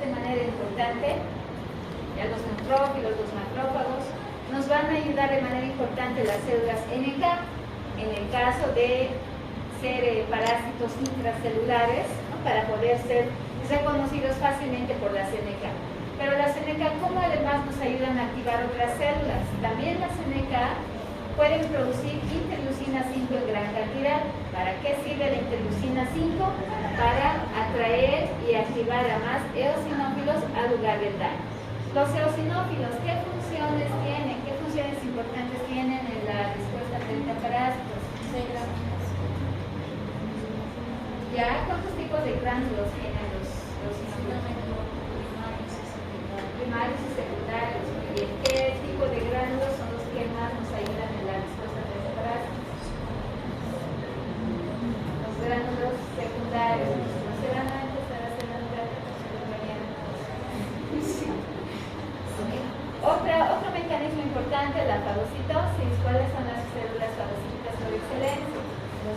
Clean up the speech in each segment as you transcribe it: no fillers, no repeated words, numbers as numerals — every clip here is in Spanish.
de manera importante, ya los neutrófilos, los macrófagos, nos van a ayudar de manera importante las células NK, en el caso de ser parásitos intracelulares, ¿no? Para poder ser reconocidos fácilmente por las NK. Pero las NK, como además nos ayudan a activar otras células, también las NK pueden producir interleucina 5 en gran cantidad. ¿Para qué sirve la interleucina 5? Para atraer y activar a más eosinófilos al lugar del daño. Los eosinófilos, ¿qué funciones tienen? ¿Qué funciones importantes tienen en la respuesta frente a parásitos? ¿Ya? ¿Cuántos tipos de gránulos tienen los eosinófilos? Primarios y secundarios. Muy bien. ¿Qué tipo de gránulos son los que más nos ayudan en la respuesta frente a parásitos? Los gránulos secundarios. ¿No serán antes de la célula mañana? Otro mecanismo importante, la fagocitosis. ¿Cuáles son las células fagocíticas por excelencia?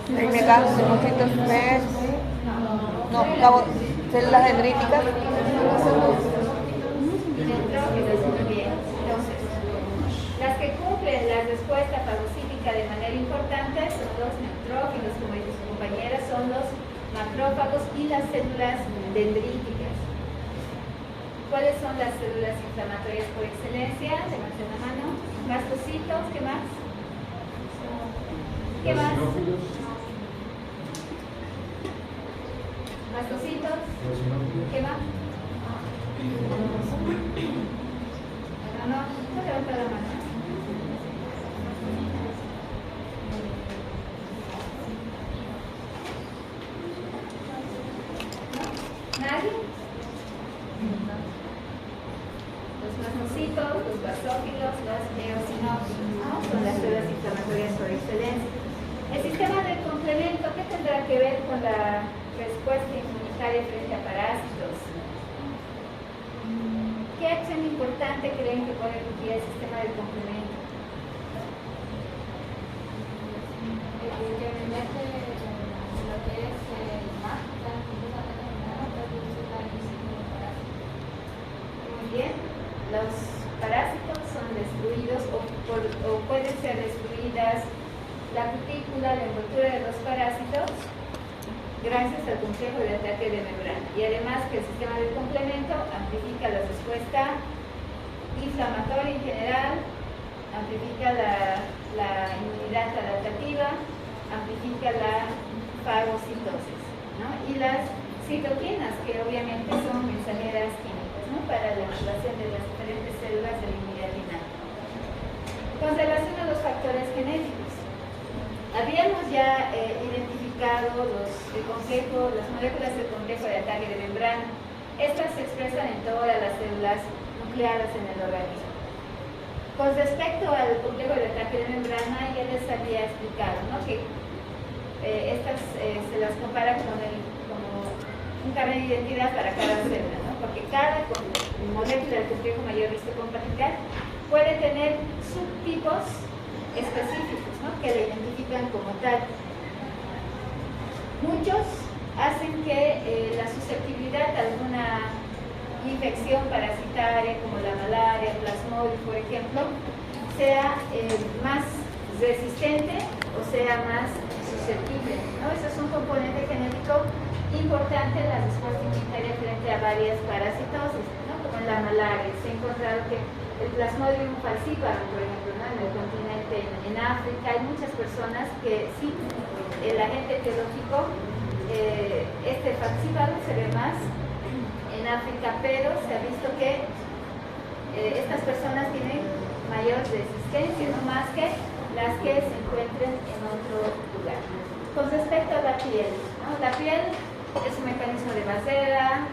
Megacinocitos B. No, células dendríticas. Neutrófilos, muy bien. Entonces, las que cumplen la respuesta fagocítica de manera importante son los neutrófilos, como dice su compañera, son los macrófagos y las células dendríticas. ¿Cuáles son las células inflamatorias por excelencia? Levanten la mano. Mastocitos, ¿qué más? ¿Qué más? Mastocitos, ¿qué más? No levanta la mano. ¿Nadie? Los mastocitos, los basófilos, los eosinófilos, ¿no? Son las células inflamatorias por excelencia. El sistema de complemento, ¿qué tendrá que ver con la respuesta inmunitaria frente a parásitos? ¿Qué acción importante creen que puede cumplir el sistema de complemento? Muy bien, los parásitos son destruidos o pueden ser destruidas la cutícula, la envoltura de los parásitos gracias al complejo de ataque de membrana. Y además que el sistema de complemento amplifica la respuesta inflamatoria en general, amplifica la inmunidad adaptativa, amplifica la fagocitosis, ¿no? Y las citoquinas, que obviamente son mensajeras químicas, ¿no? Para la activación de las diferentes células de la inmunidad innata. Con relación a los factores genéticos, habíamos ya identificado las moléculas del complejo de ataque de membrana. Estas se expresan en todas las células nucleares en el organismo. Con respecto al complejo de ataque de membrana, ya les había explicado, ¿no? Que estas se las compara como un carnet de identidad para cada célula, ¿no? Porque cada molécula del complejo mayor histocompatibilidad puede tener subtipos específicos, ¿no? Que la identifican como tal. Muchos hacen que la susceptibilidad a alguna infección parasitaria como la malaria, el plasmodium, por ejemplo, sea más resistente o sea más susceptible, ¿no? Ese es un componente genético importante en la respuesta inmunitaria frente a varias parasitosis, ¿no? Como en la malaria. Se ha encontrado que el plasmodium falciparum, por ejemplo, ¿no? En el continente, en África, hay muchas personas que sí, el agente etiológico, este falciparum se ve más en África, pero se ha visto que estas personas tienen mayor resistencia, no más que las que se encuentren en otro lugar. Con respecto a la piel, ¿no? La piel es un mecanismo de barrera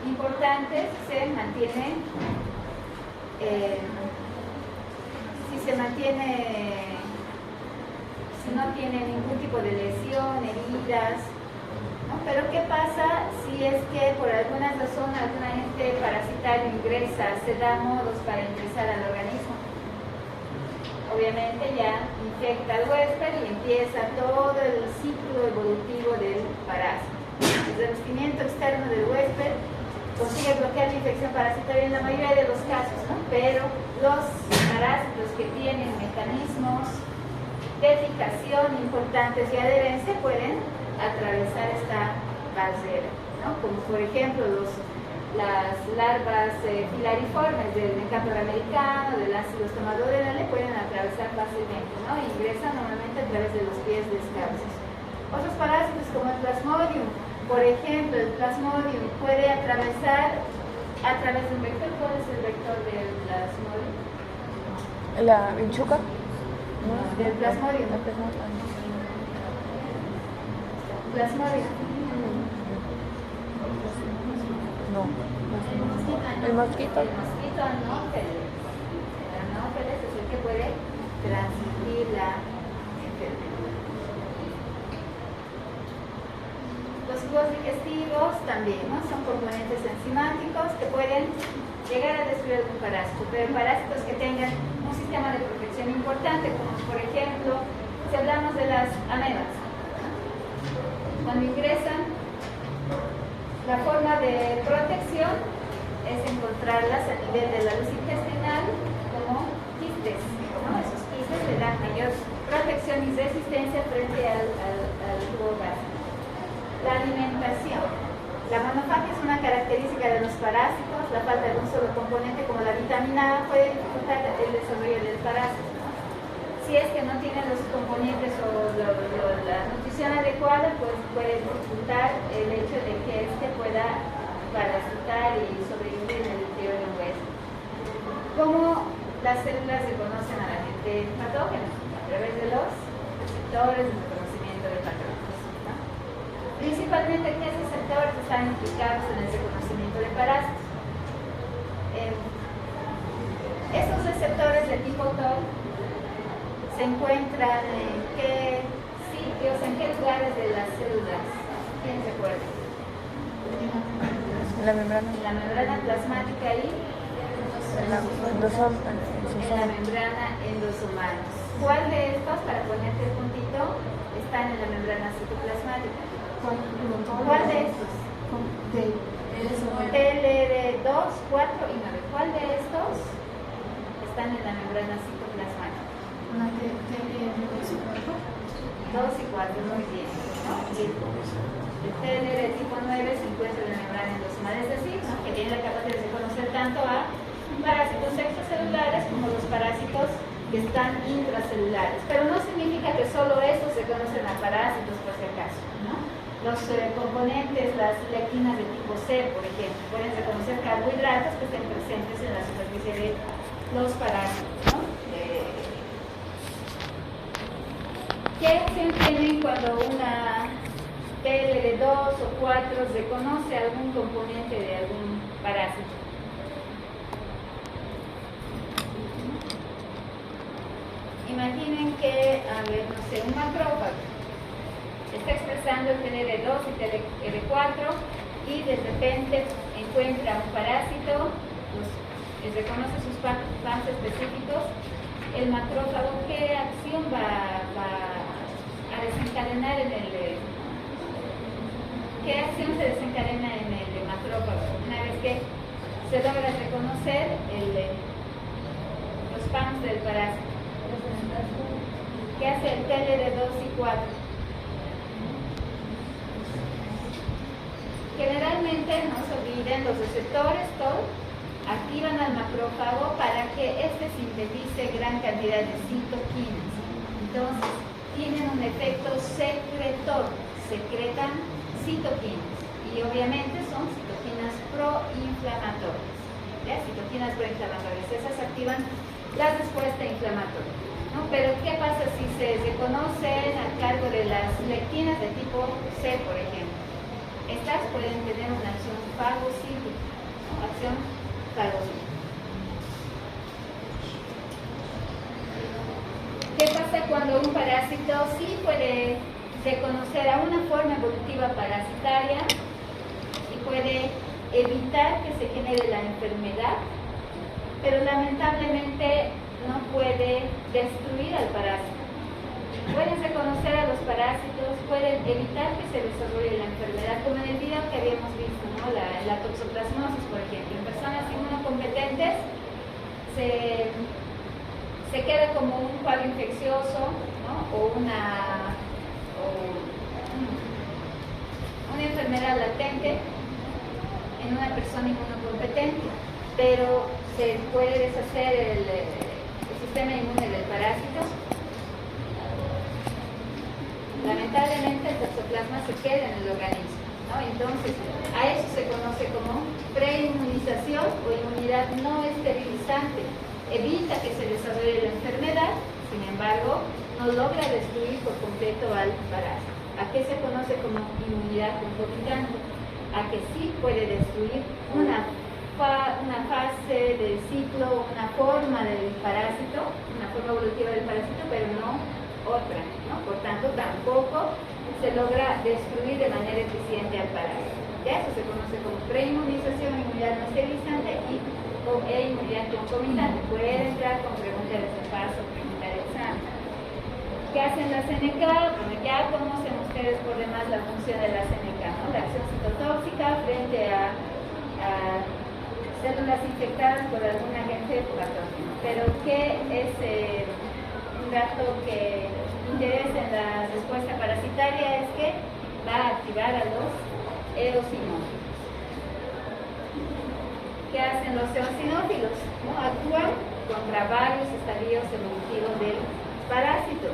importante, se mantiene, si no tiene ningún tipo de lesión, heridas, ¿no? Pero ¿qué pasa si es que por alguna razón algún agente parasitario ingresa, se da modos para ingresar al organismo? Obviamente ya infecta al huésped y empieza todo el ciclo evolutivo del parásito. El revestimiento externo del huésped consigue infección parasitaria en la mayoría de los casos, ¿no? Pero los parásitos que tienen mecanismos de fijación importantes y adherencia pueden atravesar esta barrera, ¿no? Como por ejemplo las larvas filariformes del encanto americano, del ácido estomadorenal, pueden atravesar fácilmente, ¿no? Ingresan normalmente a través de los pies descalzos. Otros parásitos como el Plasmodium, por ejemplo, el Plasmodium puede atravesar a través de un vector. ¿Cuál es el vector del Plasmodium? La vinchuca. Del Plasmodium. Plasmodium. No. El mosquito. El mosquito Anopheles. El Anopheles es el que puede transmitir la enfermedad. Los jugos digestivos también, ¿no? Son componentes enzimáticos que pueden llegar a destruir algún parásito, pero parásitos que tengan un sistema de protección importante, como por ejemplo, si hablamos de las amebas, ¿no? Cuando ingresan, la forma de protección es encontrarlas a nivel de la luz intestinal como quistes, ¿no? Esos quistes le dan mayor protección y resistencia frente al jugo gástrico. La alimentación. La monofagia es una característica de los parásitos. La falta de un solo componente como la vitamina A puede dificultar el desarrollo del parásito, ¿no? Si es que no tienen los componentes o la nutrición adecuada, pues puede dificultar el hecho de que éste pueda parasitar y sobrevivir en el interior de un hueso. ¿Cómo las células reconocen a la gente patógena? A través de los receptores de reconocimiento de patógenos, ¿no? Principalmente, ¿qué receptores están implicados en el reconocimiento de parásitos? Estos receptores de tipo TOL se encuentran en qué sitios, en qué lugares de las células. ¿Quién se acuerda? La membrana. En la membrana plasmática y en la membrana endosomal. ¿Cuál de estos, para ponerte el puntito, están en la membrana citoplasmática? ¿Cuál de estos? TLR2, 4 y 9. ¿Cuál de estos están en la membrana citoplasmática? 2 y 4, muy bien, ¿no? El TLR tipo 9 se encuentra en la membrana endosomal, es decir, ¿no? Que tiene la capacidad de reconocer tanto a parásitos extracelulares como los parásitos que están intracelulares. Pero no significa que solo estos se conocen a parásitos, por si acaso, ¿no? Los componentes, las lectinas de tipo C, por ejemplo, pueden reconocer carbohidratos que estén presentes en la superficie de los parásitos, ¿no? ¿Qué acción tienen cuando una TLR2 o 4 reconoce algún componente de algún parásito? Imaginen que, a ver, no sé, un macrófago está expresando el TLR2 y TLR4 y de repente encuentra un parásito, reconoce sus fans específicos. El macrófago, ¿qué acción va a desencadenar en el... ¿Qué acción se desencadena en el macrófago? Una vez que se logra reconocer los fans del parásito. ¿Qué hace el TLR2 y 4? Generalmente, no se olviden, los receptores TOL activan al macrófago para que éste sintetice gran cantidad de citoquinas. Entonces, tienen un efecto secretor, secretan citoquinas. Y obviamente son citoquinas proinflamatorias. ¿Ya? Citoquinas proinflamatorias, esas activan la respuesta inflamatoria, ¿no? Pero ¿qué pasa si se reconocen a cargo de las lectinas de tipo C, por ejemplo? Estas pueden tener una acción fagocítica, ¿no? Acción fagocítica. ¿Qué pasa cuando un parásito sí puede reconocer a una forma evolutiva parasitaria y puede evitar que se genere la enfermedad, pero lamentablemente no puede destruir al parásito? pueden reconocer a los parásitos, pueden evitar que se desarrolle la enfermedad, como en el video que habíamos visto, ¿no? La toxoplasmosis, por ejemplo. En personas inmunocompetentes se queda como un cuadro infeccioso, ¿no? o una enfermedad latente en una persona inmunocompetente, pero se puede deshacer el sistema inmune del parásito. Lamentablemente el toxoplasma se queda en el organismo, ¿no? Entonces a eso se conoce como preinmunización o inmunidad no esterilizante. Evita que se desarrolle la enfermedad, sin embargo no logra destruir por completo al parásito. ¿A qué se conoce como inmunidad concomitante? A que sí puede destruir una fase del ciclo, una forma del parásito, una forma evolutiva del parásito, pero no otra, ¿no? Por tanto, tampoco se logra destruir de manera eficiente al parásito. Ya eso se conoce como preinmunización, inmunidad no esterilizante o inmunidad concomitante. Puede entrar con pregunta de paso, pregunta de examen. ¿Qué hacen las CNK? Bueno, ya conocen ustedes por demás la función de la CNK, ¿no? La acción citotóxica frente a células infectadas por algún agente patógeno. Pero ¿qué es un dato que interesa en la respuesta parasitaria? Es que va a activar a los eosinófilos. ¿Qué hacen los eosinófilos? ¿No? Actúan contra varios estadios evolutivos del parásito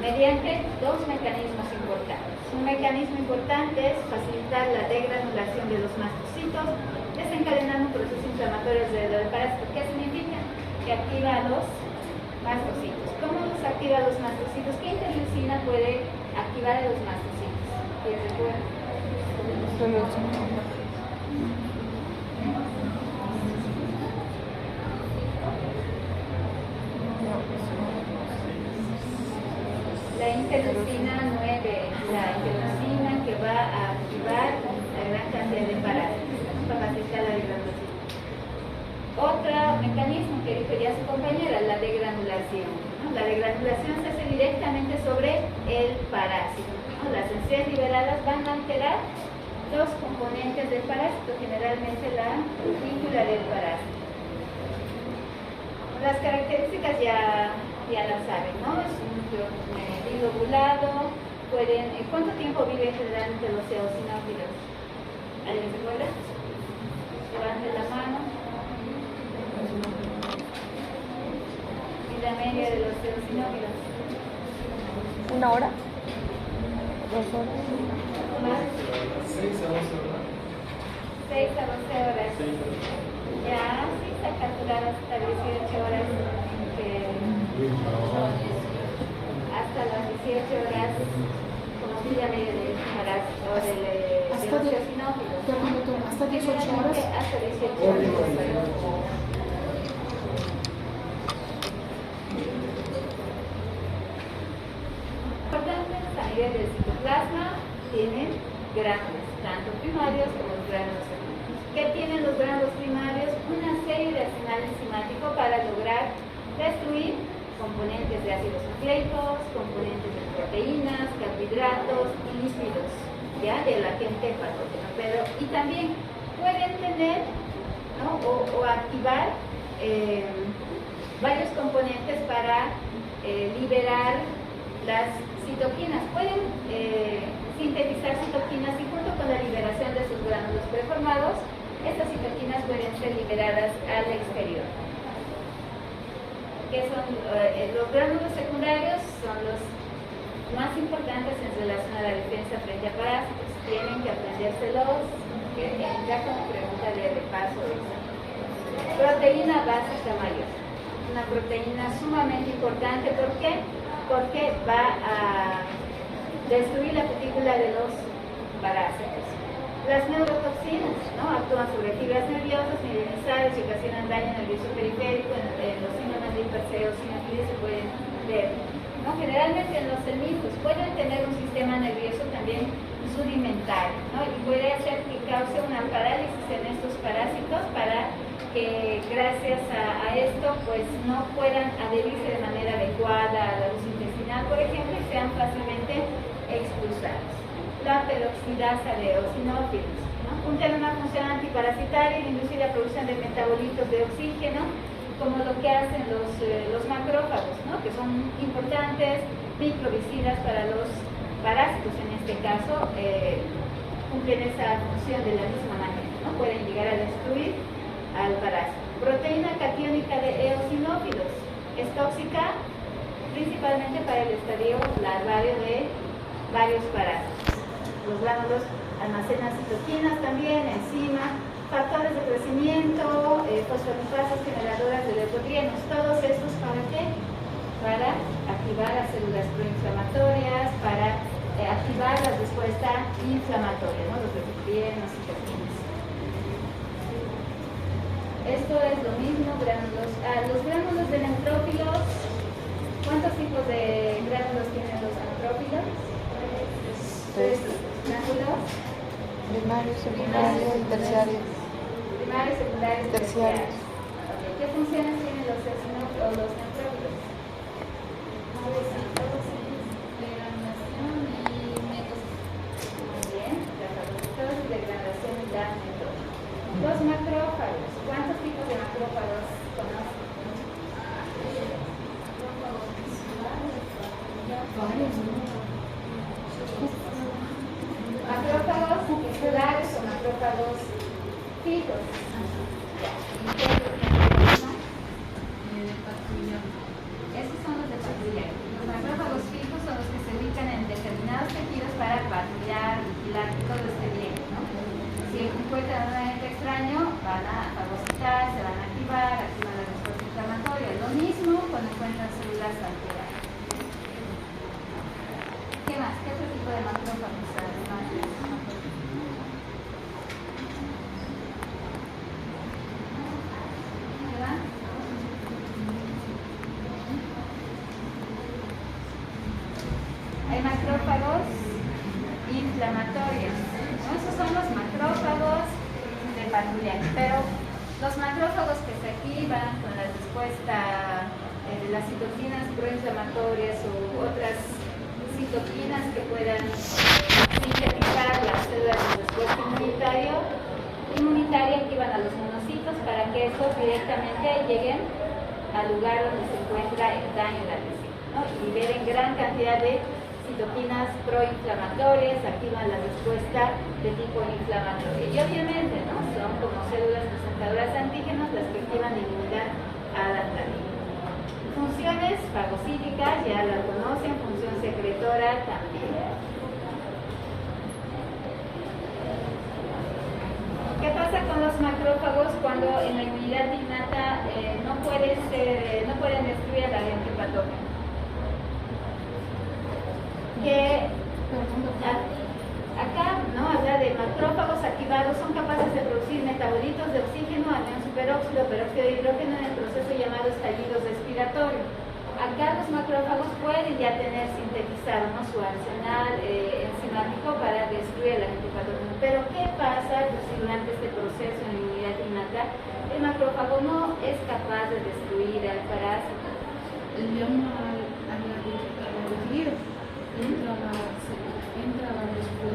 mediante dos mecanismos importantes. Un mecanismo importante es facilitar la degranulación de los mastocitos, desencadenando un proceso inflamatorio alrededor del parásito. ¿Qué significa? Que activa a los mastocitos. ¿Cómo los activa a los mastocitos? ¿Qué interleucina puede activar a los mastocitos? ¿Quién recuerda? La interleucina 9, la interleucina que va a activar la gran cantidad de parásitos para facilitar la degranulación. Otro mecanismo que dijo ya su compañera, la degranulación, ¿no? La degranulación se hace directamente sobre el parásito, ¿no? Las encías liberadas van a alterar los componentes del parásito, generalmente la cutícula del parásito. Las características ya las saben, ¿no? Es un bilobulado. ¿Cuánto tiempo viven generalmente los eosinófilos? ¿Alguien se acuerda? Levanten la mano. ¿Y la media de los eosinófilos? 1 hora, 2 horas. ¿Más? 6 a 12 horas. 6 a 12 horas. Ya, sí, está calculado hasta 18 horas. Hasta las 18 horas como vida media del parásito o de los eosinófilos. Hasta 18 horas. Hasta 18 horas. Importante, a nivel del citoplasma tienen gránulos, tanto primarios como gránulos secundarios. ¿Qué tienen los gránulos primarios? Una serie de arsenal enzimático para lograr destruir componentes de ácidos nucleicos, componentes de proteínas, carbohidratos y lípidos, ¿ya? Del agente patógeno. Y también pueden tener, ¿no? o activar varios componentes para liberar las citoquinas. Pueden sintetizar citoquinas y junto con la liberación de sus gránulos preformados, estas citoquinas pueden ser liberadas al exterior. Que son los gránulos secundarios, son los más importantes en relación a la defensa frente a parásitos. Tienen que aprendérselos, ya como pregunta de repaso. Proteína básica mayor, una proteína sumamente importante. ¿Por qué? Porque va a destruir la cutícula de los parásitos. Las neurotoxinas, ¿no? Actúan sobre fibras nerviosas, mielinizadas y ocasionan daño nervioso periférico. En los síndromes de hiperseosinofilia se pueden ver, ¿no? Generalmente en los semíferos pueden tener un sistema nervioso también rudimentario, ¿no? Y puede hacer que cause una parálisis en estos parásitos para que gracias a esto pues no puedan adherirse de manera adecuada a la luz intestinal intestinal, por ejemplo, y sean fácilmente expulsados. La peroxidasa de eosinófilos, ¿no? Cumplen una función antiparasitaria y induce la producción de metabolitos de oxígeno, como lo que hacen los macrófagos, ¿no? Que son importantes microbicidas para los parásitos, en este caso, cumplen esa función de la misma manera, ¿no? Pueden llegar a destruir al parásito. Proteína catiónica de eosinófilos es tóxica principalmente para el estadio larvario de varios parásitos. Los gránulos almacenan citoquinas también, enzima, factores de crecimiento, fosfolipasas generadoras de leucotrienos. Todos estos, ¿para qué? Para activar las células proinflamatorias, para activar la respuesta inflamatoria, ¿no? Los leucotrienos, citoquinas. Esto es lo mismo, gránulos. Los gránulos de neutrófilos, ¿cuántos tipos de gránulos tienen los neutrófilos? Tres gránulos. Primario, secundario y terciario. Primarios, secundarios y Terciarios. terciarios. Okay. ¿Qué funciones tienen los neutrófilos? Muy bien, la fagocitosis, degradación y la neutrófilos. Los macrófagos, ¿cuántos tipos de macrófagos conocen? Macrófagos celulares o macrófagos fijos. Esos son los de patrulla. Los macrófagos fijos son los que se ubican en determinados tejidos para patrullar, vigilar que todo esté bien, ¿no? Si encuentran un agente extraño, van a fagocitar, se van a activan la respuesta inflamatoria. Lo mismo cuando encuentran células alteradas. ¿Qué más? ¿Qué otro tipo de macrófagos además de eso? ¿Qué más? Hay macrófagos inflamatorios, ¿no? Esos son los macrófagos de patrullaje, pero los macrófagos que se activan con la respuesta de las citoquinas proinflamatorias u otras citoquinas que puedan sintetizar las células de respuesta inmunitaria activan a los monocitos para que estos directamente lleguen al lugar donde se encuentra el daño de la lesión, ¿no? Y liberen gran cantidad de citoquinas proinflamatorias, activan la respuesta de tipo inflamatorio. Y obviamente, ¿no? Son como células presentadoras de antígenos las que activan la inmunidad adaptativa. Funciones fagocíticas, ya la conocen, función secretora también. ¿Qué pasa con los macrófagos cuando en la inmunidad innata no pueden destruir al agente patógeno? Que acá, ¿no? Habla de macrófagos activados, son capaces de producir metabolitos de oxígeno, anión superóxido, peróxido de hidrógeno en el proceso llamado estallido respiratorio. Acá los macrófagos pueden ya tener sintetizado, ¿no? Su arsenal enzimático para destruir el agente patógeno. Pero ¿qué pasa si durante este proceso en inmunidad innata el macrófago no es capaz de destruir al parásito? entra la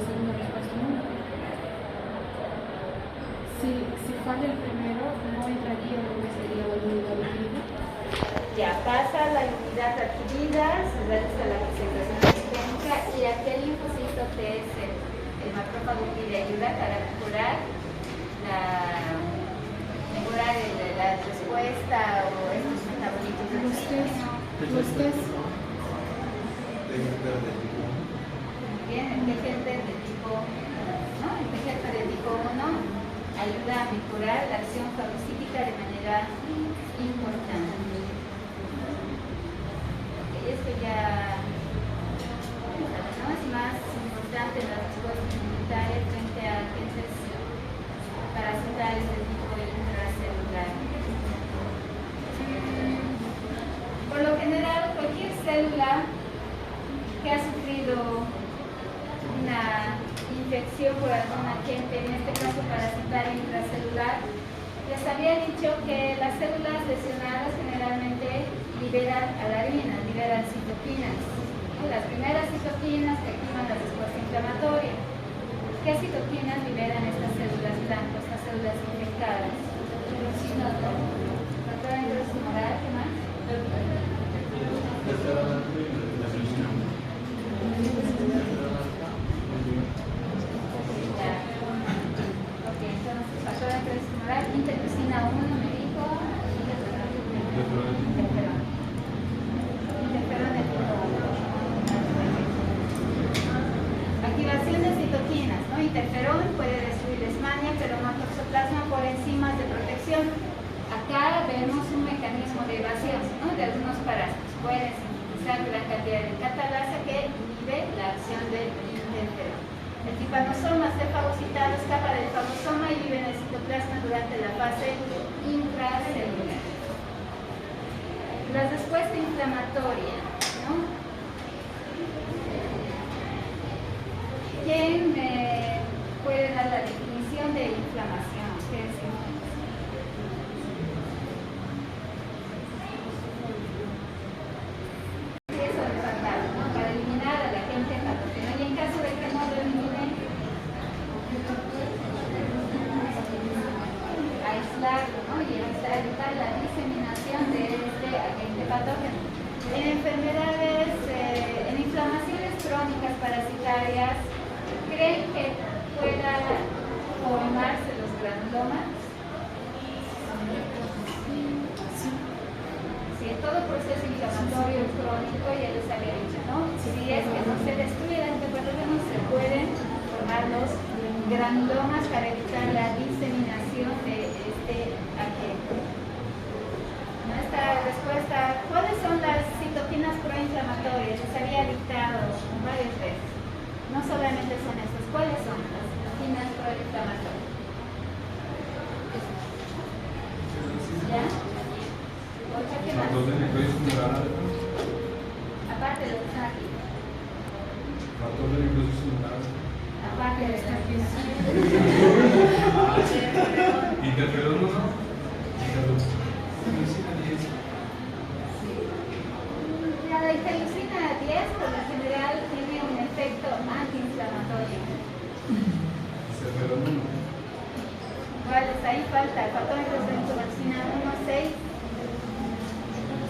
segunda respuesta inmune. Si falla el primero, no entraría lo que sería la inmunidad adquirida. Ya pasa la inmunidad adquirida, se realiza la presentación sistémica y aquel linfocito que es el macrófago pide ayuda para mejorar la respuesta o estos metabolitos de Los test. Bien, el TGT de tipo 1, el TGT de tipo 1 ayuda a mejorar la acción fagocítica de manera importante. Esto ya ¿no? Es más importante en la respuesta inmunitaria frente a agentes parasitarios de tipo intracelular. Por lo general, cualquier célula que ha sufrido una infección por algún agente, en este caso parasitario intracelular, les había dicho que las células lesionadas generalmente liberan alarminas, liberan citoquinas. Las primeras citoquinas que activan la respuesta inflamatoria. ¿Qué citoquinas liberan estas células blancas, estas células infectadas? Factor humoral, ¿qué más? Ok, entonces factor humoral, interleucina 1 me dijo, interferón. Interferón del tipo 1. Activación de citoquinas, ¿no? Interferón puede destruir lesmania, pero no toxoplasma por enzimas de protección. Acá vemos un mecanismo de evasión, ¿no? De algunos parásitos. Pueden sintetizar gran cantidad de catalasa que inhibe la acción del interferón. El tipanosoma está fagocitado, escapa del fagosoma y vive en el citoplasma durante la fase intracelular. La respuesta inflamatoria, ¿no? ¿Quién me puede dar la definición de inflamación? ¿Qué es inflamación? Eso es fatal, ¿no? Para eliminar al agente patógeno. Y en caso de que no lo eliminen, aislarlo, ¿no? Y evitar la diseminación de este agente patógeno. En enfermedades, en inflamaciones crónicas parasitarias, ¿creen que pueda formarse los granulomas? Sí, en todo proceso inflamatorio crónico, ya les había dicho, ¿no? Si es que no se destruye el antipatógeno, se pueden formar los granulomas para evitar la diseminación de este agente. Esta respuesta, ¿cuáles son las citoquinas proinflamatorias? Les había dictado varias veces. No solamente son estas, ¿cuáles son las citoquinas proinflamatorias? ¿Ya? ¿Otra qué más? Aparte de lo que están aquí. Aparte de esta Interferón, ¿no? La interleucina 10 por lo general tiene un efecto antiinflamatorio. Igual ahí falta el factor de interleucina 1, 6.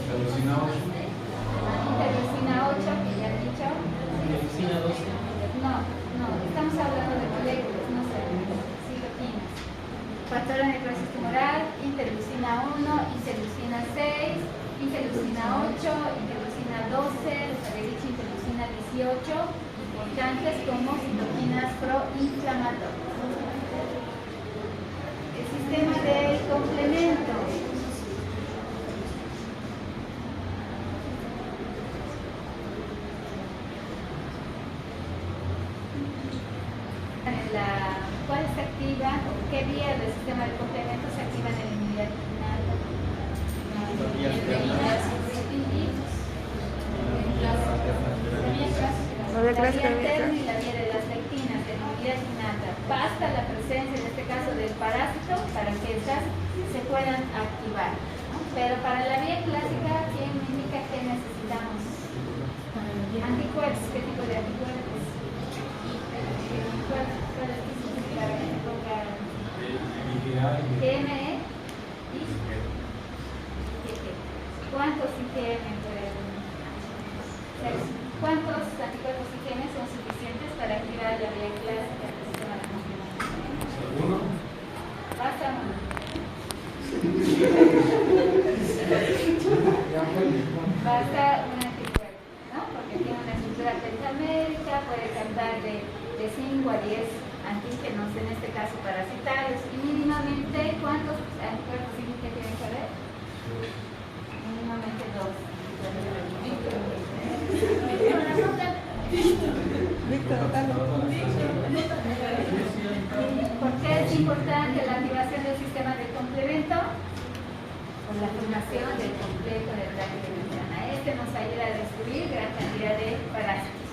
Interleucina 8, que ya he dicho. Interleucina 12. No, estamos hablando de moléculas, no sé, citoquinas. Factor de necrosis tumoral, interleucina 1, interleucina 6, interleucina 8, interleucina 12, les había dicho interleucina 18, importantes como citoquinas proinflamatorias. El sistema de complemento. ¿Cuál se activa? ¿Qué vía del sistema de complemento se activa en el inmunidad innata? La vía alterna y la vía de las lectinas, de inmunidad innata. Basta la presencia, en este caso, del parásito para que estas se puedan activar, ¿no? Pero para la vía clásica, ¿quién me indica que necesitamos? Anticuerpos. ¿Qué tipo de anticuerpos? GME y ¿cuántos IgM pueden ser? ¿Cuántos anticuerpos IgM son suficientes para activar la vía clásica del sistema de complemento? ¿Uno? Basta uno. Basta un anticuerpo, ¿no? Porque tiene una estructura pentamérica, puede cantar de 5 a 10 antígenos, en este caso parasitarios, y mínimamente, ¿cuántos anticuerpos tienen que haber? Mínimamente 2. ¿Por qué es importante la activación del sistema de complemento? Por la formación del complejo de ataque de ventana. Este nos ayuda a destruir gran cantidad de parásitos.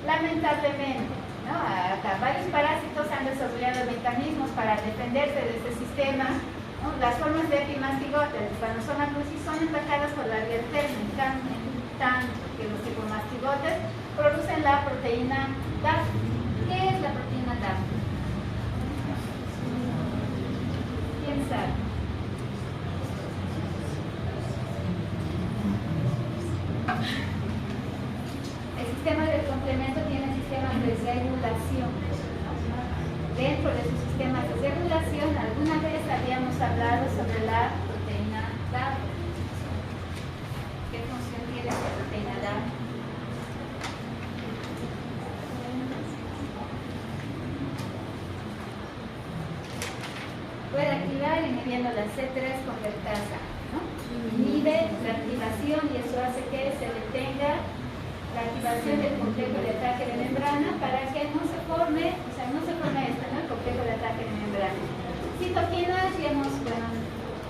Lamentablemente, ¿no? Acá varios parásitos han desarrollado mecanismos para defenderse de este sistema, ¿no? Las formas de epimastigote, el Trypanosoma cruzi, son atacadas por la vía alterna. En tanto que los tipomastigotes producen la proteína DAP. ¿Qué es la proteína DAP? ¿Quién sabe? El sistema del complemento tiene sistemas de regulación. Dentro de sus sistemas de regulación, alguna vez habíamos hablado sobre la proteína DAP. ¿Qué función tiene esta proteína DAP? Puede activar inhibiendo la C3 convertasa, ¿no? Inhibe la activación y eso hace que se detenga la activación del complejo de ataque de membrana para que no se forme, o sea, no se forme esto, ¿no? El complejo de ataque de membrana. Citoquinas, y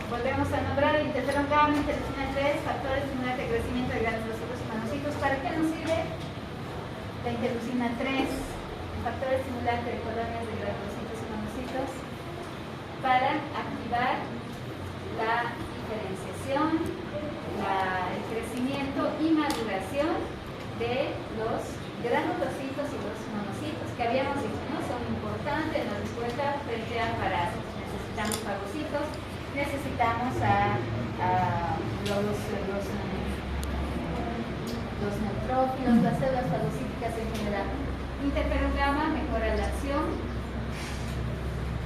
volvemos a nombrar el interferón gamma, interleucina 3, factores estimulantes de crecimiento de granulocitos y monocitos. ¿Para qué nos sirve la interleucina 3, el factor estimulante de colonias de granulocitos y monocitos? Para activar la diferenciación, el crecimiento y maduración de los granulocitos y los monocitos, que habíamos dicho, ¿no? Son importantes en la respuesta frente a parásitos. Necesitamos fagocitos, necesitamos los neutrófilos, las células fagocíticas en general. Interferón gamma mejora la acción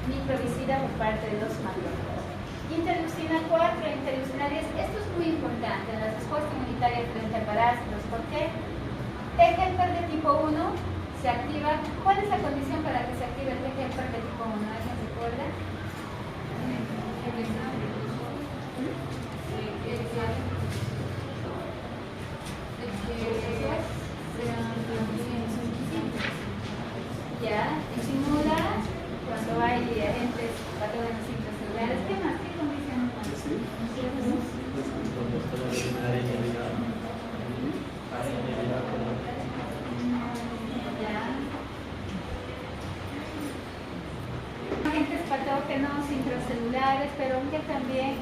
microbicida por parte de los macrófagos. Interleucina 4, interleucina 10, esto es muy importante en la respuesta inmunitaria frente a parásitos. ¿Por qué? T-helper de tipo 1 se activa. ¿Cuál es la condición para que se active el T-helper de tipo 1? ¿Alguien recuerda? Ya, estimula cuando hay agentes patógenos intracelulares. ¿Qué más? ¿Qué condiciones más? Agentes patógenos intracelulares, pero que también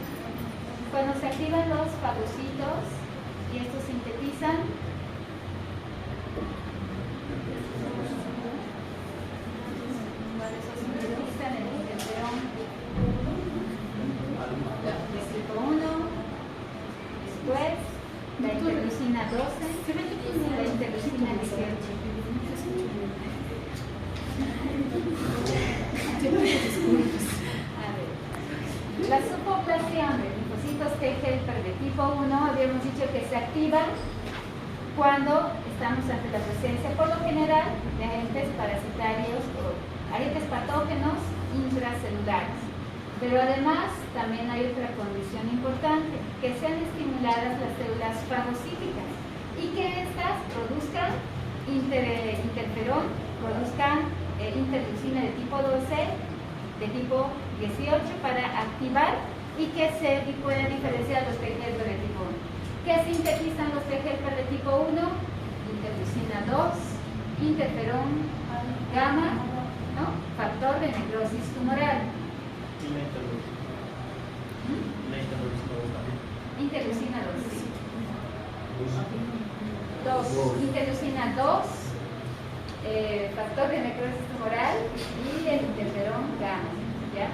cuando se activan los fagocitos y estos sintetizan el interferón de tipo 1, después la interleucina 12, la interleucina 18. La subpoblación de linfocitos T-helper de tipo 1 habíamos dicho que se activa cuando estamos ante la presencia, por lo general, de agentes parasitarios o agentes patógenos intracelulares. Pero además también hay otra condición importante, que sean estimuladas las células fagocíticas y que éstas produzcan interferón, produzcan interleucina de tipo 12, de tipo 18 para activar y que se puedan diferenciar los T-helper de tipo 1. ¿Qué sintetizan los T-helper de tipo 1? Interleucina 2, interferón gamma, ¿no? Factor de necrosis tumoral. Interleucina 2, sí. 2, interleucina 2, factor de necrosis tumoral y el interferón gamma, ¿ya?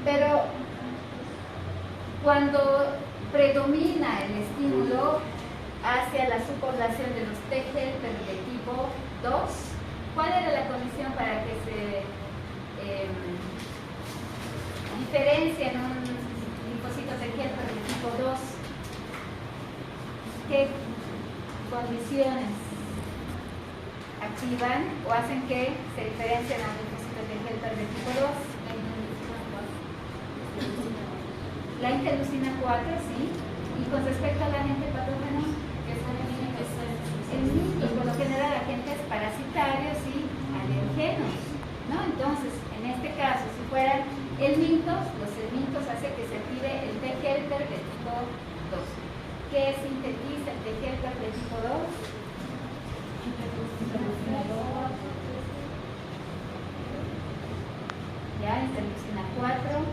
Pero cuando predomina el estímulo hacia la subpoblación de los T-helper de tipo 2, ¿cuál era la condición para que se diferencien un linfocito T-helper de tipo 2? ¿Qué condiciones activan o hacen que se diferencien a un linfocito T-helper de tipo 2? La interleucina 4, sí. Y con respecto al agente patógeno, por lo general agentes parasitarios y alergenos, ¿no? Entonces, en este caso, si fueran helmintos, los helmintos hacen que se active el T-helper de tipo 2. ¿Qué sintetiza el T-helper de tipo 2? Ya, interleucina 4.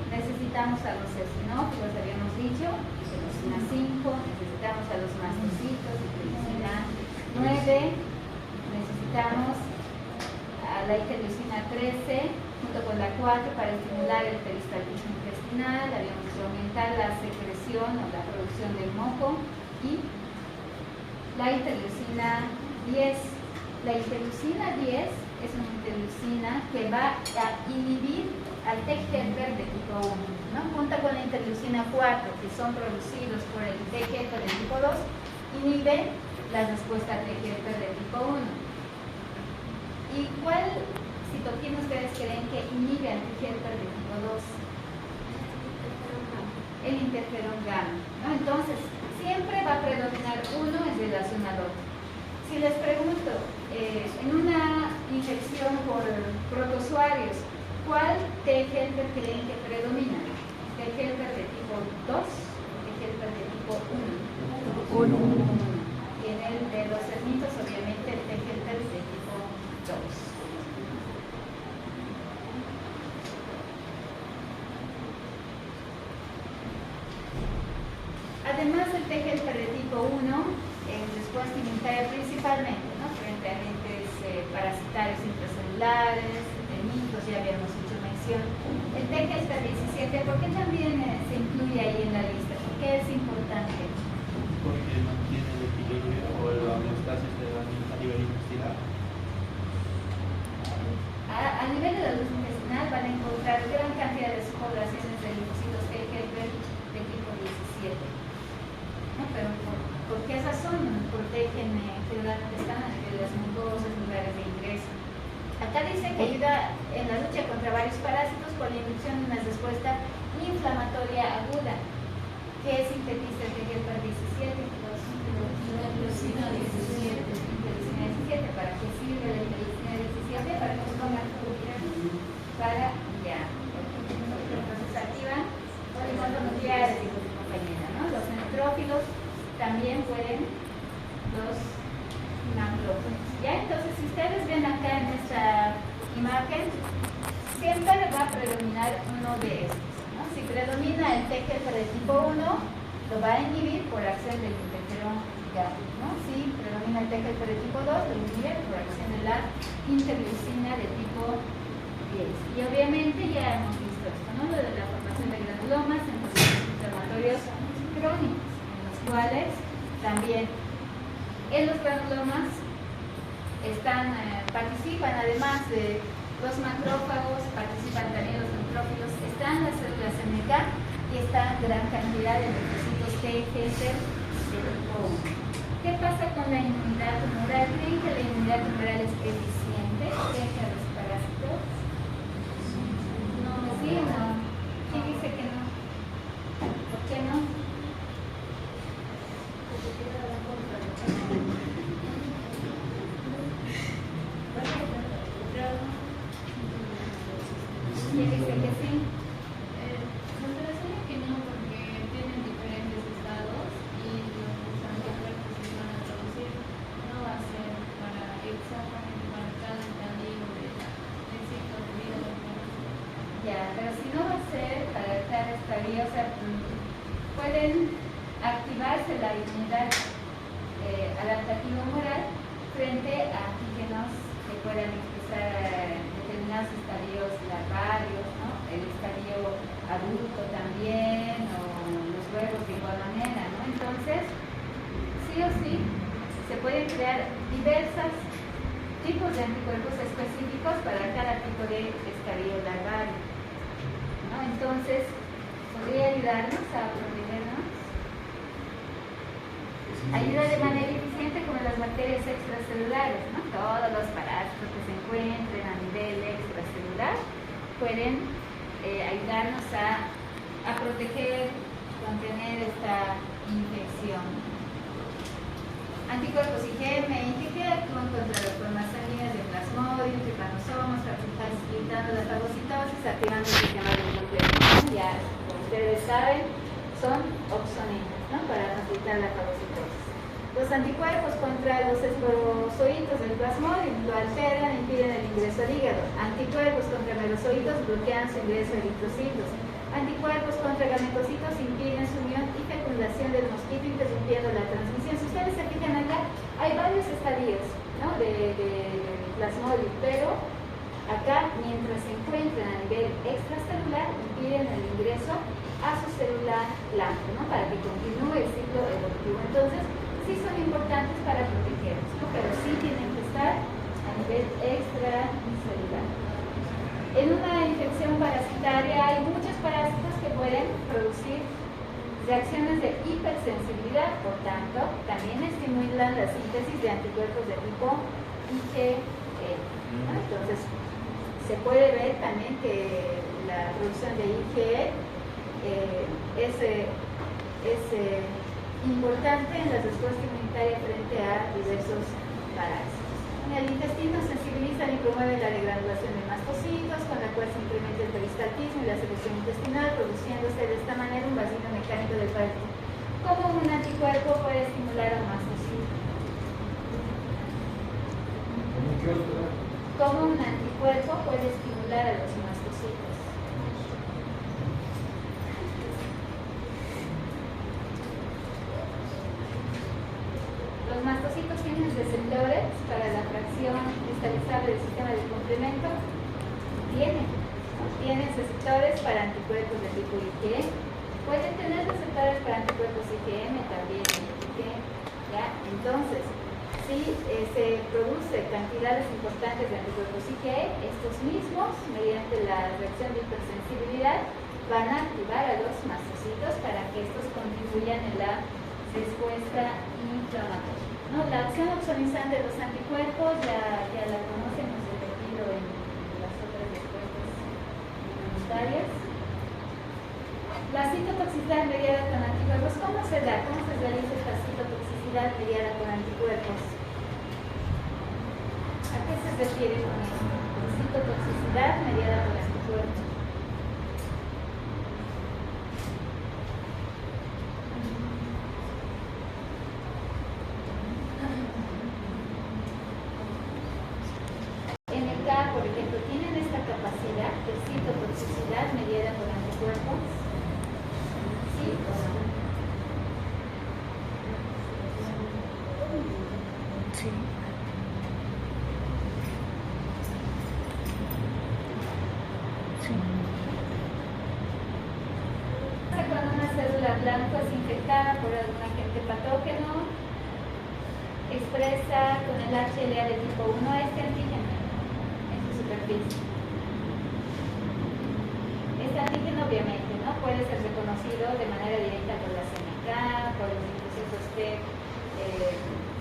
necesitamos a los eosinófilos, habíamos dicho, interleucina 5, necesitamos a los mastocitos, interleucina 9, necesitamos a la interleucina 13, junto con la 4 para estimular el peristaltismo intestinal, habíamos dicho aumentar la secreción o la producción del moco, y la interleucina 10. La interleucina 10 es una interleucina que va a inhibir al TGF de tipo 1, ¿no? Junto con la interleucina 4, que son producidos por el TGF de tipo 2, inhibe la respuesta al TGF de tipo 1. ¿Y cuál citoquina ustedes creen que inhibe al TGF de tipo 2? El interferón gamma, ¿no? Entonces, siempre va a predominar uno en relación al otro. Si les pregunto, en una infección por protozoarios, ¿cuál TGF creen que predomina? ¿TGF de tipo 2 o TGF de tipo 1? 1. Y en el de los cernitos, obviamente, el TGF de tipo 2. Además del TGF de tipo 1, respuesta inmunitaria principalmente, ¿no? Frente a agentes parasitarios intracelulares, mitos, ya habíamos hecho mención. El TGF-17, ¿por qué también se incluye ahí en la lista? ¿Por qué es importante? Porque mantiene el equilibrio o la homeostasis a nivel intestinal. A nivel de la luz intestinal van a encontrar gran cantidad de subpoblaciones de linfocitos TGF de tipo 17. ¿No? Pero ¿por qué razón? Protegen generalmente están a nivel de las mucosas, lugares de ingreso. Acá dice que ayuda en la lucha contra varios parásitos por la inducción de una respuesta inflamatoria aguda, que sintetiza el TGF-17. Interleucina 17. ¿Para qué sirve la interleucina 17? Para que se pongan para ya. Entonces activan polimontonucleares, dijo su compañera, ¿no? Los neutrófilos también pueden, los macrófagos. Ya, entonces si ustedes ven acá en esta imagen, siempre va a predominar uno de estos, ¿no? Si predomina el TGF de tipo 1, lo va a inhibir por acción del interferón gamma, ¿no? Si predomina el TGF de tipo 2, lo inhibe por acción de la interleucina de tipo 10. Y obviamente ya hemos visto esto, ¿no? Lo de la formación de granulomas en procesos inflamatorios crónicos, cuales también en los granulomas participan, además de los macrófagos, participan también los neutrófilos, están las células NK y está gran cantidad de linfocitos TGF de tipo 1. ¿Qué pasa con la inmunidad tumoral? ¿Creen que la inmunidad tumoral es eficiente frente a los parásitos? No, sí o no. ¿Quién dice que no? ¿Por qué no? ¿Quién dice que sí? Me parece que no, porque tienen diferentes estados y los anticuerpos que van a producir no va a ser exactamente para cada estadio del ciclo de vida del cuerpo. Ya, pero si no va a ser para cada estadio, o sea, pueden activarse la inmunidad adaptativa humoral frente a antígenos que puedan expresar determinados estadios larvarios, ¿no? El estadio adulto también, o los huevos de igual manera, ¿no? Entonces, sí o sí, se pueden crear diversos tipos de anticuerpos específicos para cada tipo de estadio larvario, ¿no? Entonces, podría ayudarnos a protegernos. Ayuda de manera eficiente como las bacterias extracelulares, ¿no? Todos los parásitos que se encuentren a nivel extracelular pueden ayudarnos a proteger, contener esta infección. Anticuerpos IgM que actúan contra las formas sanguíneas de Plasmodium, trypanosomas, facilitando la fagocitosis, activando el sistema del complejo. Ya, como ustedes saben, son opsoninas, ¿no? Para facilitar la fagocitosis. Los anticuerpos contra los esporozoitos del Plasmodium lo alteran e impiden el ingreso al hígado. Anticuerpos contra merozoitos bloquean su ingreso a eritrocitos. Anticuerpos mastocitos impiden su unión y fecundación del mosquito, interrumpiendo la transmisión. Si ustedes se fijan acá, hay varios estadios, ¿no?, de plasmodium, pero acá, mientras se encuentran a nivel extracelular, impiden el ingreso a su célula blanca, ¿no?, para que continúe el ciclo evolutivo. Entonces, sí son importantes para protegernos, ¿no?, pero sí tienen que estar a nivel extracelular. En una infección parasitaria hay muchos parásitos que pueden producir reacciones de hipersensibilidad, por tanto, también estimulan la síntesis de anticuerpos de tipo IgE, ¿no? Entonces, se puede ver también que la producción de IgE es importante en la respuesta inmunitaria frente a diversos parásitos. En el intestino sensibilizan y promueven la degranulación de mastocitos, con la cual se incrementa el peristaltismo y la secreción intestinal, produciéndose de esta manera un vacío mecánico del parásito. ¿Cómo un anticuerpo puede estimular a un mastocito? ¿Cómo un anticuerpo puede estimular a los mastocitos? Los mastocitos tienen receptores para la fracción estabilizable del sistema de complemento. Tienen receptores para anticuerpos de tipo IgE. Pueden tener receptores para anticuerpos IgM también. ¿Ya? Entonces, si se produce cantidades importantes de anticuerpos IgE, estos mismos, mediante la reacción de hipersensibilidad, van a activar a los mastocitos para que estos contribuyan en la respuesta inflamatoria. ¿No? La acción opsonizante de los anticuerpos ya la conocen, hemos repetido en las otras respuestas inmunitarias. La citotoxicidad mediada con anticuerpos, ¿cómo se da? ¿Cómo se realiza esta citotoxicidad mediada con anticuerpos? ¿A qué se refiere con esto? Citotoxicidad mediada con anticuerpos. Por ejemplo, tienen esta capacidad de citotoxicidad mediada por anticuerpos. ¿Sí o no? Sí. Sí. Cuando una célula blanca es infectada por algún agente patógeno, expresa con el HLA de tipo 1 este antígeno. Este antígeno obviamente no puede ser reconocido de manera directa por la CNK, por los linfocitos T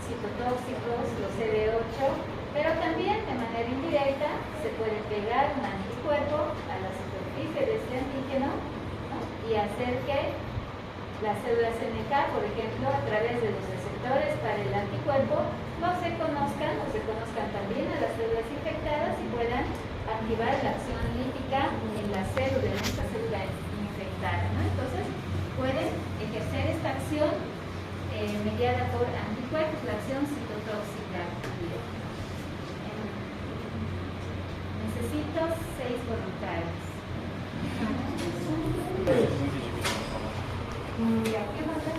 citotóxicos, los CD8, pero también de manera indirecta se puede pegar un anticuerpo a la superficie de este antígeno, ¿no?, y hacer que las células NK, por ejemplo, a través de los receptores para el anticuerpo, no se conozcan o se conozcan también a las células infectadas y puedan activar la acción lítica en la célula, en esta célula infectada, ¿no? Entonces, pueden ejercer esta acción mediada por anticuerpos, la acción citotóxica. Necesito 6 voluntarios. ¿Qué pasa?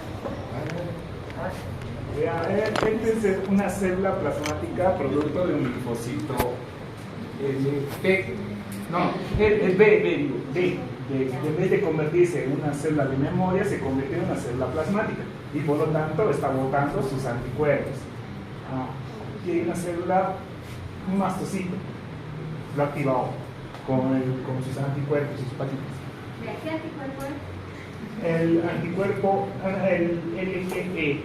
Esta es una célula plasmática producto de un linfocito en vez de convertirse en una célula de memoria, se convirtió en una célula plasmática y por lo tanto está botando sus anticuerpos. Tiene una célula, un mastocito, lo ha activado con sus anticuerpos, sus patitas. ¿De qué anticuerpo es? El anticuerpo, el IgE.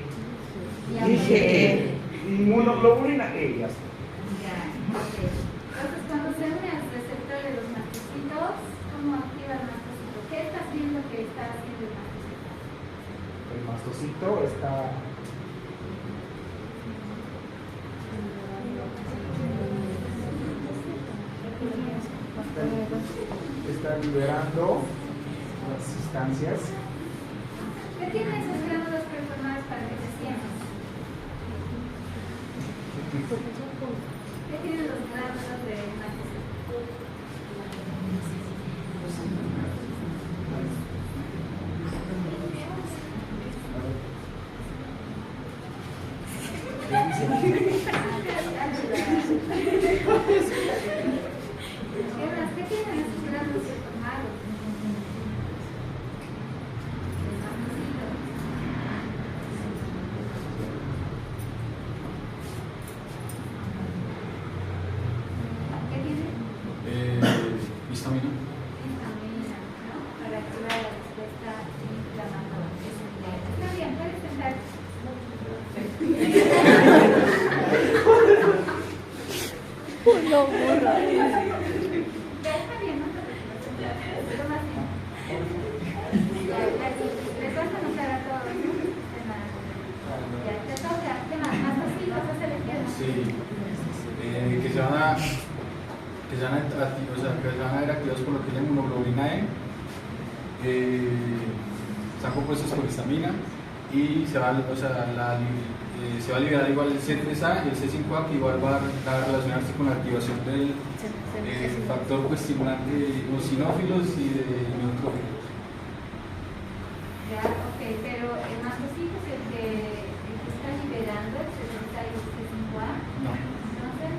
IgE. Inmunoglobulina E, ya está. Ya, ok. Entonces, cuando se une al receptor de los mastocitos, ¿cómo activa el mastocito? ¿Qué está haciendo que está haciendo el mastocito? El mastocito está liberando las sustancias. ¿Qué tienen esos gránulos performados para que se sientan? ¿Qué tienen los gránulos de mastocito? está inflamando ese lugar. Está bien, puedes sentar. No, borra. Ya está bien, no te preocupes. Pero más bien. Les vas a notar a todos, ¿no? Ya, te toca. ¿Qué más? ¿Más cositas? ¿Vas a elegir? Sí. Que se van a ver activados por lo que es la inmunoglobulina E. Están compuestos por histamina y se va a liberar igual el C3A y el C5A, que igual va a relacionarse con la activación del factor estimulante de los sinófilos y de neutrófilos. Ya, ok, pero el mastocitos es el que está liberando el C3A y el C5A. No. Entonces,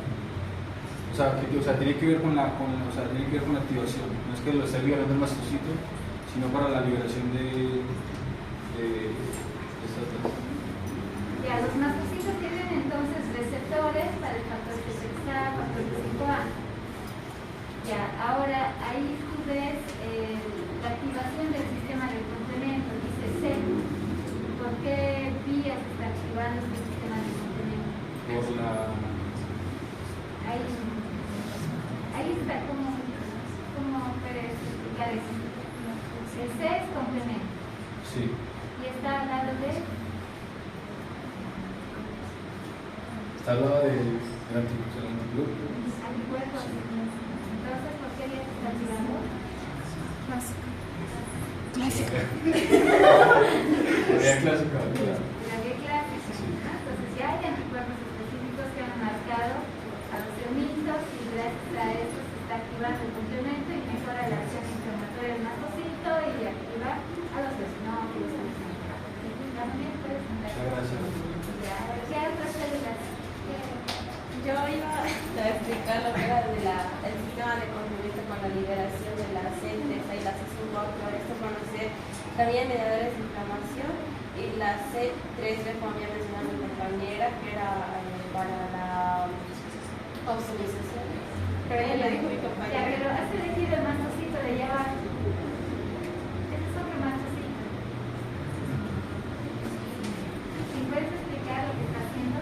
O sea, tiene que ver con la activación. No es que lo esté liberando el mastocito, sino para la liberación de estas dos. ya, los mastocitos tienen entonces receptores para el factor C3A, factor C5A. Ya, ahora ahí tú ves la activación del sistema de complemento, dice C. ¿Por qué vías está activando este sistema de complemento? Por la. Ahí está, ¿cómo puedes explicar eso? El C es complemento Sí. y está hablando de Está hablando del anticuerpo. anticuerpos. Entonces, ¿por qué vías está activando? Clásica. Sería clásica. La vía clásica. ¿No? Entonces, ya hay anticuerpos específicos que han marcado a los hermitos y gracias a eso se está activando el complemento y mejora la acción inflamatoria del mastocito y activa a los eosinófilos. También puedes sentar. Gracias. Ya, ¿qué otras células? Yo iba a explicar lo que era el sistema de complemento con la liberación de la C3 y la C5A, pero esto conocer también mediadores de inflamación y la C3, como había mencionado mi compañera, que era para la optimización. Pero ella le dijo mi Ya, compañera. pero has elegido el mastocito de allá abajo. Este es otro mastocito. ¿Y puedes explicar lo que está haciendo?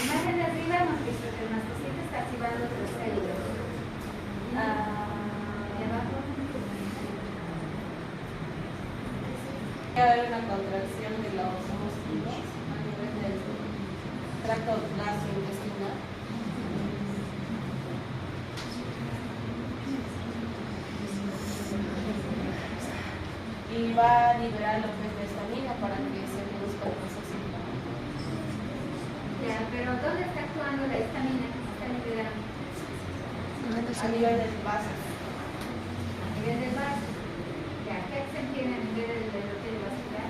Imagen de arriba nos dice que el mastocito está activando otras células. Y abajo. Va a haber una contracción de los músculos a nivel del tracto gastrointestinal. Y va a liberar lo que es la histamina para que se reduzca el proceso inflamatorio. Ya, pero ¿dónde está actuando la histamina que se está liberando? A nivel del vaso. A nivel del vaso. Ya, ¿qué acción tiene a nivel del endotelio vascular?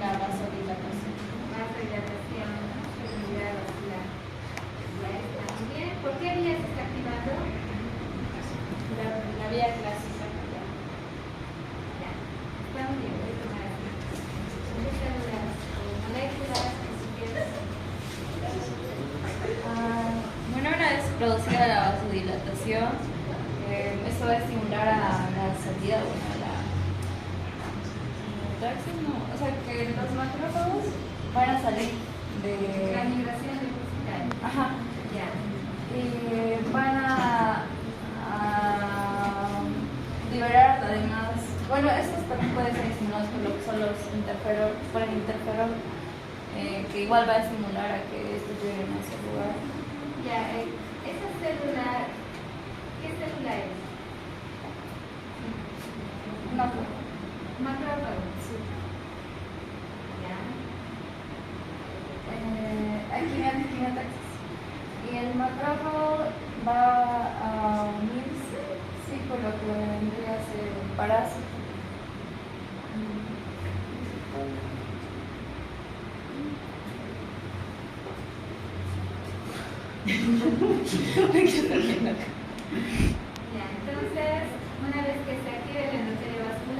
La vasodilatación. Vasodilatación, actividad vascular. Ya está muy bien. ¿Por qué vía se está activando? La vía clásica. Ya, está muy bien, voy a tomar aquí. ¿Dónde están las moléculas que si quieres? Bueno, una vez producida la vasodilatación, eso va a estimular a la salida, bueno, a la o sea, que los macrófagos van a salir de La migración leucocitaria. ajá, Ya. y van a liberar además, bueno, estos también pueden ser estimulados por lo que son los por el interferón, que igual va a estimular a que estos lleguen a ese lugar. Ya, esa célula, ¿qué célula es? Macrófago. Sí. Ya. Aquí viene quimiotaxis. Y el macrófago va a unirse, sí, por lo que vendría a ser un parásito. Ya, entonces, una vez que se active el endotelio vascular,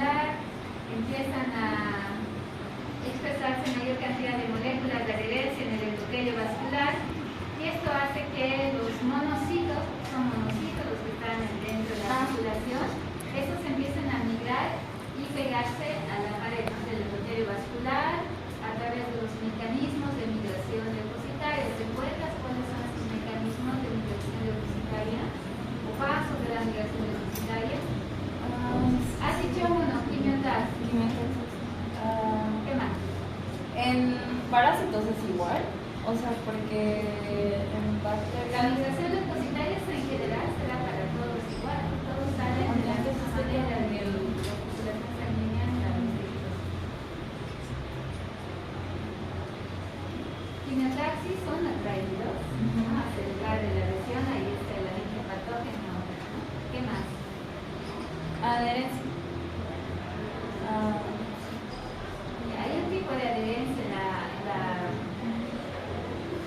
¿Qué más? En parásitos es igual, o sea, porque en bacterias. La migración depositaria en general será para todos igual, todos salen de la misma manera de la populación sanguínea. Quimiotaxis son atraídos hacia el lugar de la lesión, ahí está el agente patógeno. ¿Qué más? Adherencia. Hay un tipo de adherencia en la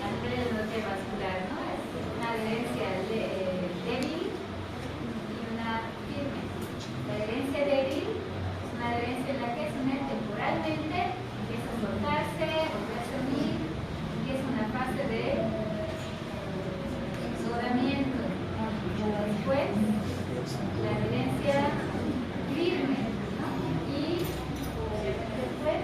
arteria vascular, ¿no? Es una adherencia débil y una firme. La adherencia débil es una adherencia en la que se une temporalmente, empieza a soltarse, volverse a unir, empieza una fase de exudamiento. Después, la adherencia firme, ¿no? Y después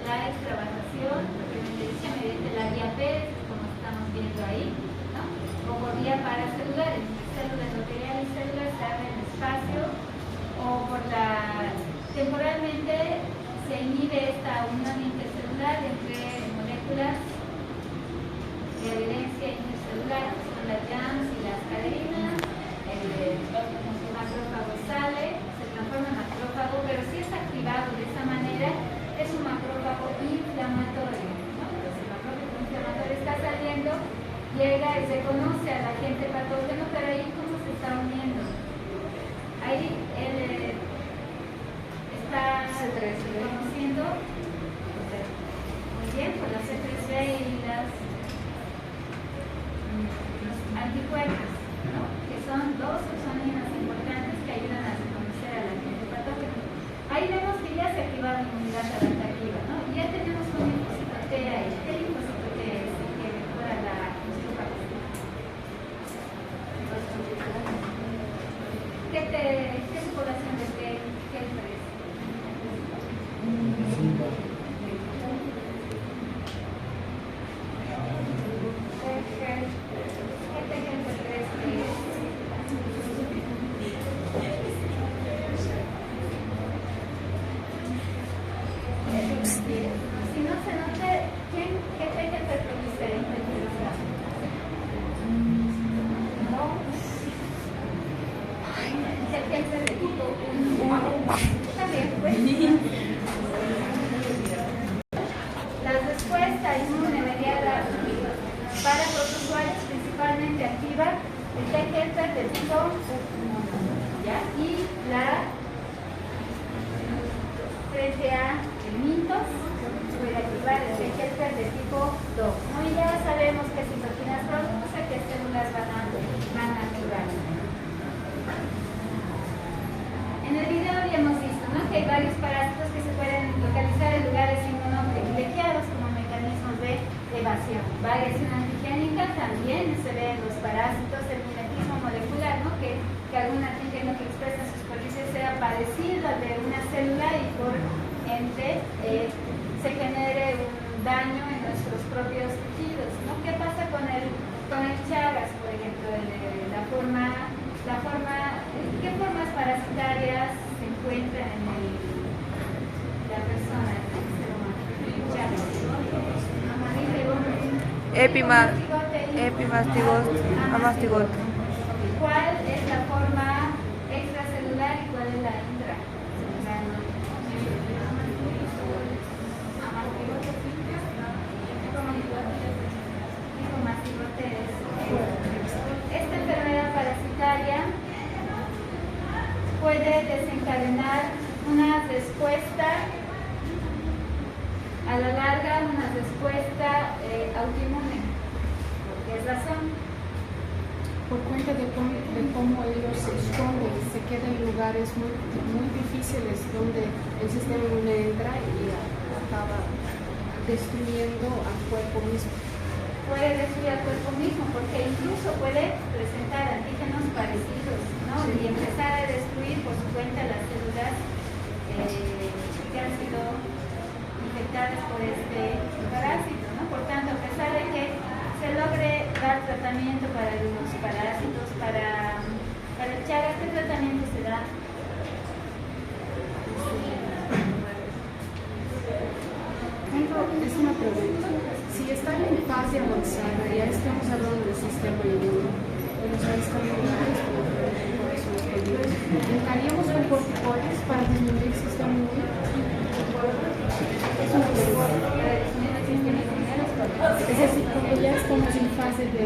la extravasación, propiamente dicha, mediante la vía Pérez, como estamos viendo ahí, ¿no? O por vía paracelular, entre célula endotelial y célula se abre el espacio, o por temporalmente se inhibe esta unión intercelular entre moléculas de adherencia intercelular, que son las JAMS y las caderinas. El macrófago sale, se transforma en macrófago, pero si es activado de esa manera, es un macrófago inflamatorio, ¿no? Entonces, el macrófago inflamatorio está saliendo, llega y se conoce al agente patógeno, pero ahí cómo se está uniendo. Ahí él está conociendo muy bien por las C3b y los anticuerpos, ¿no? Que son dos exoninas importantes que ayudan a reconocer al agente patógeno. Ahí vemos que ya se ha activado la inmunidad adaptativa, ¿no? Ya tenemos un linfocito T ahí. ¿Qué linfocito T es el que mejora la histopatía? ¿Qué población de T? ¿Qué diferencia? Si no se nota, ¿qué teje se produce? ¿Qué teje de tipo 1? Está bien, pues. La respuesta inmune mediada para protozoarios principalmente activa el T-helper del tipo 1, ¿ya? Y la frente a mitos puede activar el T-helper de tipo 2, ¿no? Y ya sabemos qué citoquinas produce, qué células van a activar. En el video habíamos visto, ¿no?, que hay varios parásitos que se pueden localizar en lugares inmunoprivilegiados como mecanismos de evasión. Variación antigénica también se ve en los parásitos, el mimetismo molecular, ¿no?, que algún antígeno que expresa sus policias sea parecido al de una célula y por ende se genere un daño en nuestros propios tejidos, ¿no? ¿Qué pasa con el Chagas, por ejemplo? ¿Qué formas parasitarias se encuentran en la persona, en el ser humano? Chagas. Amastigote. ¿Cuál es la forma extracelular y cuál es la intracelular? Esta enfermedad parasitaria puede desencadenar una respuesta a la larga, una respuesta autoinmune. ¿Por qué razón? Por cuenta de cómo ellos se esconden, se quedan en lugares muy difíciles donde el sistema inmune entra y acaba destruyendo al cuerpo mismo. Puede destruir al cuerpo mismo porque incluso puede presentar antígenos parecidos, ¿no? Y empezar a destruir por su cuenta las células que han sido infectadas por este parásito, ¿no? Por tanto, a pesar de que se logre dar tratamiento para los parásitos, para el Chagas, ¿qué tratamiento se da? pregunta. Si están en fase avanzada, ya estamos hablando del sistema inmune, ¿entraríamos con corticoides para disminuir el sistema inmune? Es una pregunta. Es decir, cuando ya estamos en fase de